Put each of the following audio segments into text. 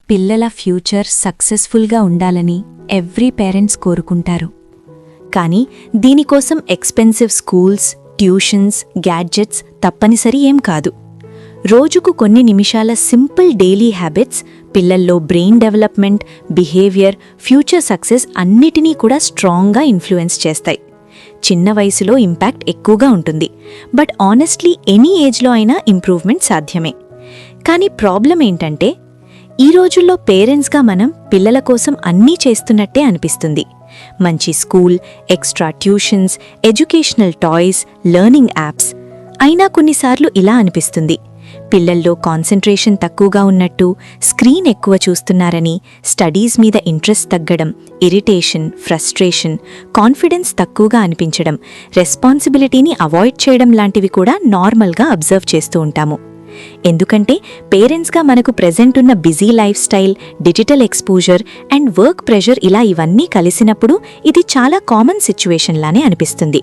పిల్లల ఫ్యూచర్ సక్సెస్ఫుల్గా ఉండాలని ఎవ్రీ పేరెంట్స్ కోరుకుంటారు. కానీ దీనికోసం ఎక్స్పెన్సివ్ స్కూల్స్, ట్యూషన్స్, గ్యాడ్జెట్స్ తప్పనిసరి ఏం కాదు. రోజుకు కొన్ని నిమిషాల సింపుల్ డైలీ హ్యాబిట్స్ పిల్లల్లో brain development, behaviour, future success అన్నిటినీ కూడా స్ట్రాంగ్గా ఇన్ఫ్లుయెన్స్ చేస్తాయి. చిన్న వయసులో ఇంపాక్ట్ ఎక్కువగా ఉంటుంది, బట్ ఆనెస్ట్లీ ఎనీ ఏజ్లో అయినా ఇంప్రూవ్మెంట్ సాధ్యమే. కానీ ప్రాబ్లం ఏంటంటే ఈ రోజుల్లో పేరెంట్స్గా మనం పిల్లల కోసం అన్నీ చేస్తున్నట్టే అనిపిస్తుంది. మంచి school, extra tuitions, educational toys, learning apps. అయినా కొన్నిసార్లు ఇలా అనిపిస్తుంది, పిల్లల్లో కాన్సంట్రేషన్ తక్కువగా ఉన్నట్టు, స్క్రీన్ ఎక్కువ చూస్తున్నారని, స్టడీస్ మీద ఇంట్రెస్ట్ తగ్గడం, ఇరిటేషన్, ఫ్రస్ట్రేషన్, కాన్ఫిడెన్స్ తక్కువగా అనిపించడం, రెస్పాన్సిబిలిటీని అవాయిడ్ చేయడం లాంటివి కూడా నార్మల్గా అబ్జర్వ్ చేస్తూ ఉంటాము. ఎందుకంటే పేరెంట్స్గా మనకు ప్రెజెంట్ ఉన్న busy life style, digital exposure and work pressure ఇలా ఇవన్నీ కలిసినప్పుడు ఇది చాలా కామన్ సిచ్యువేషన్ లానే అనిపిస్తుంది.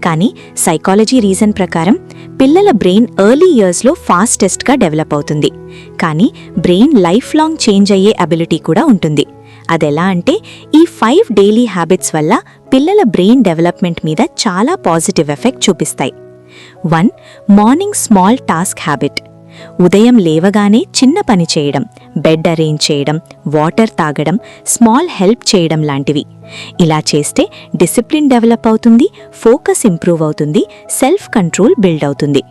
కానీ సైకాలజీ రీజన్ ప్రకారం పిల్లల బ్రెయిన్ ఎర్లీ ఇయర్స్లో ఫాస్టెస్ట్గా డెవలప్ అవుతుంది. కానీ బ్రెయిన్ లైఫ్ లాంగ్ చేంజ్ అయ్యే అబిలిటీ కూడా ఉంటుంది. అదెలా అంటే ఈ 5 డైలీ హ్యాబిట్స్ వల్ల పిల్లల బ్రెయిన్ డెవలప్మెంట్ మీద చాలా పాజిటివ్ ఎఫెక్ట్ చూపిస్తాయి. 1. Morning small task habit. ఉదయం లేవగానే చిన్న పని చేయడం, బెడ్ అరేంజ్ చేయడం, వాటర్ తాగడం, స్మాల్ హెల్ప్ చేయడం లాంటివి. ఇలా చేస్తే డిసిప్లిన్ డెవలప్ అవుతుంది, ఫోకస్ ఇంప్రూవ్ అవుతుంది, సెల్ఫ్ కంట్రోల్ బిల్డ్ అవుతుంది,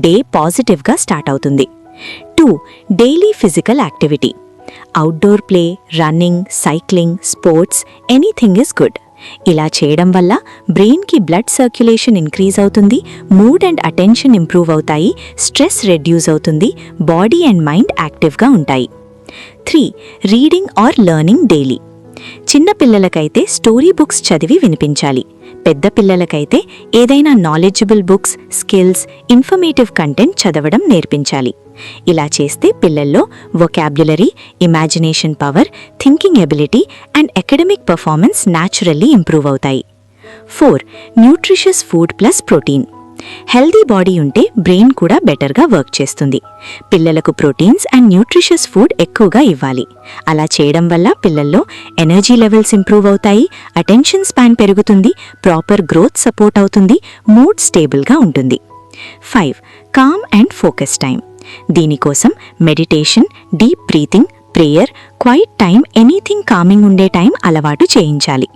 డే పాజిటివ్గా స్టార్ట్ అవుతుంది. 2. Daily physical activity. Outdoor play, running, cycling, sports, anything is good. ఇలా చేయడం వల్ల బ్రెయిన్కి బ్లడ్ సర్క్యులేషన్ ఇంక్రీజ్ అవుతుంది, మూడ్ అండ్ అటెన్షన్ ఇంప్రూవ్ అవుతాయి, స్ట్రెస్ రెడ్యూస్ అవుతుంది, బాడీ అండ్ మైండ్ యాక్టివ్గా ఉంటాయి. 3. Reading are learning daily. చిన్న పిల్లలకైతే స్టోరీ బుక్స్ చదివి వినిపించాలి. పెద్ద పిల్లలకైతే ఏదైనా knowledgeable books, skills, informative content చదవడం నేర్పించాలి. ఇలా చేస్తే పిల్లల్లో vocabulary, imagination power, thinking ability and academic performance naturally improve అవుతాయి. 4. Nutritious food plus protein. Healthy body ఉంటే బ్రెయిన్ కూడా బెటర్గా వర్క్ చేస్తుంది. పిల్లలకు ప్రోటీన్స్ అండ్ న్యూట్రిషియస్ ఫుడ్ ఎక్కువగా ఇవ్వాలి. అలా చేయడం వల్ల పిల్లల్లో ఎనర్జీ లెవెల్స్ ఇంప్రూవ్ అవుతాయి, అటెన్షన్ స్పాన్ పెరుగుతుంది, ప్రాపర్ గ్రోత్ సపోర్ట్ అవుతుంది, మూడ్ స్టేబుల్గా ఉంటుంది. 5. Calm and focus time. దీనికోసం meditation, deep breathing, prayer, quiet time, anything calming ఉండే టైం అలవాటు చేయించాలి.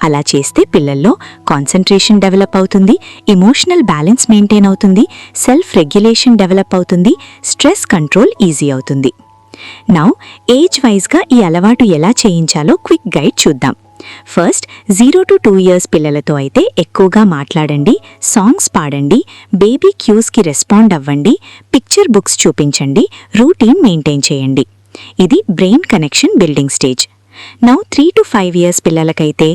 అలా చేస్తే పిల్లల్లో కాన్సంట్రేషన్ డెవలప్ అవుతుంది, ఎమోషనల్ బ్యాలెన్స్ మెయింటైన్ అవుతుంది, సెల్ఫ్ రెగ్యులేషన్ డెవలప్ అవుతుంది, స్ట్రెస్ కంట్రోల్ ఈజీ అవుతుంది. నౌ ఏజ్ వైజ్గా ఈ అలవాటు ఎలా చేయించాలో క్విక్ గైడ్ చూద్దాం. ఫస్ట్ 0 to 2 years పిల్లలతో అయితే ఎక్కువగా మాట్లాడండి, సాంగ్స్ పాడండి, బేబీ క్యూస్కి రెస్పాండ్ అవ్వండి, పిక్చర్ బుక్స్ చూపించండి, రూటీన్ మెయింటైన్ చేయండి. ఇది brain connection building stage. Now 3 to 5 years పిల్లలకైతే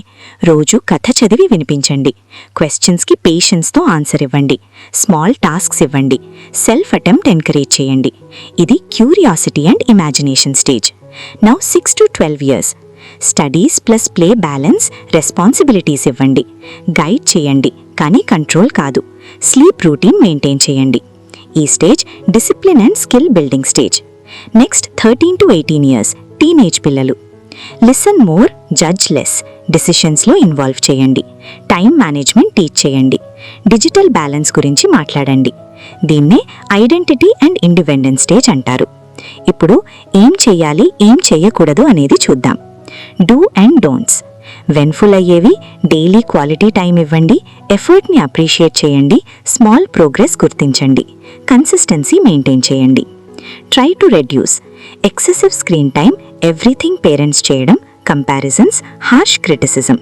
రోజు కథ చదివి వినిపించండి, క్వశ్చన్స్కి పేషెన్స్తో ఆన్సర్ ఇవ్వండి, స్మాల్ టాస్క్స్ ఇవ్వండి, సెల్ఫ్ అటెంప్ట్ ఎంకరేజ్ చేయండి. ఇది curiosity and imagination stage. Now 6 to 12 years studies plus play balance, responsibilities ఇవ్వండి, గైడ్ చేయండి కానీ కంట్రోల్ కాదు, స్లీప్ రూటీన్ మెయింటైన్ చేయండి. ఈ stage discipline and skill building stage. Next 13 to 18 years teenage పిల్లలు. లిసన్ మోర్, జడ్జ్ లెస్, డిసిషన్స్లో involve చేయండి, time management teach చేయండి, డిజిటల్ బ్యాలెన్స్ గురించి మాట్లాడండి. దీన్నే ఐడెంటిటీ అండ్ ఇండిపెండెన్స్ స్టేజ్ అంటారు. ఇప్పుడు ఏం చెయ్యాలి, ఏం చెయ్యకూడదు అనేది చూద్దాం. Do and don'ts. వెన్ఫుల్ అయ్యేవి: డైలీ క్వాలిటీ టైం ఇవ్వండి, ఎఫర్ట్ని అప్రిషియేట్ చేయండి, స్మాల్ ప్రోగ్రెస్ గుర్తించండి, కన్సిస్టెన్సీ మెయింటైన్ చేయండి. Try to reduce. Excessive screen time, everything parents చేయడం, కంపారిజన్స్, హార్ష్ క్రిటిసిజం.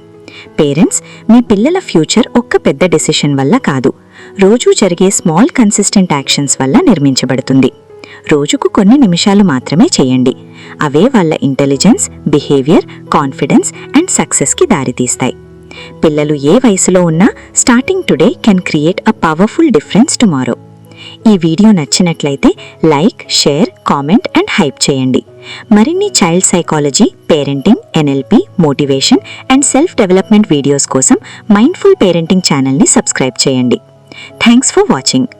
పేరెంట్స్, మీ పిల్లల ఫ్యూచర్ ఒక్క పెద్ద డెసిషన్ వల్ల కాదు, రోజూ జరిగే స్మాల్ కన్సిస్టెంట్ యాక్షన్స్ వల్ల నిర్మించబడుతుంది. రోజుకు కొన్ని నిమిషాలు మాత్రమే చేయండి, అవే వాళ్ళ ఇంటెలిజెన్స్, బిహేవియర్, కాన్ఫిడెన్స్ అండ్ సక్సెస్కి దారితీస్తాయి. పిల్లలు ఏ వయసులో ఉన్నా starting today can create a powerful difference tomorrow. ఈ వీడియో నచ్చినట్లయితే like, share, comment and hype చేయండి. మరిన్ని child psychology, parenting, NLP, motivation and self development videos కోసం మైండ్ఫుల్ పేరెంటింగ్ ఛానల్ని సబ్స్క్రైబ్ చేయండి. Thanks for watching.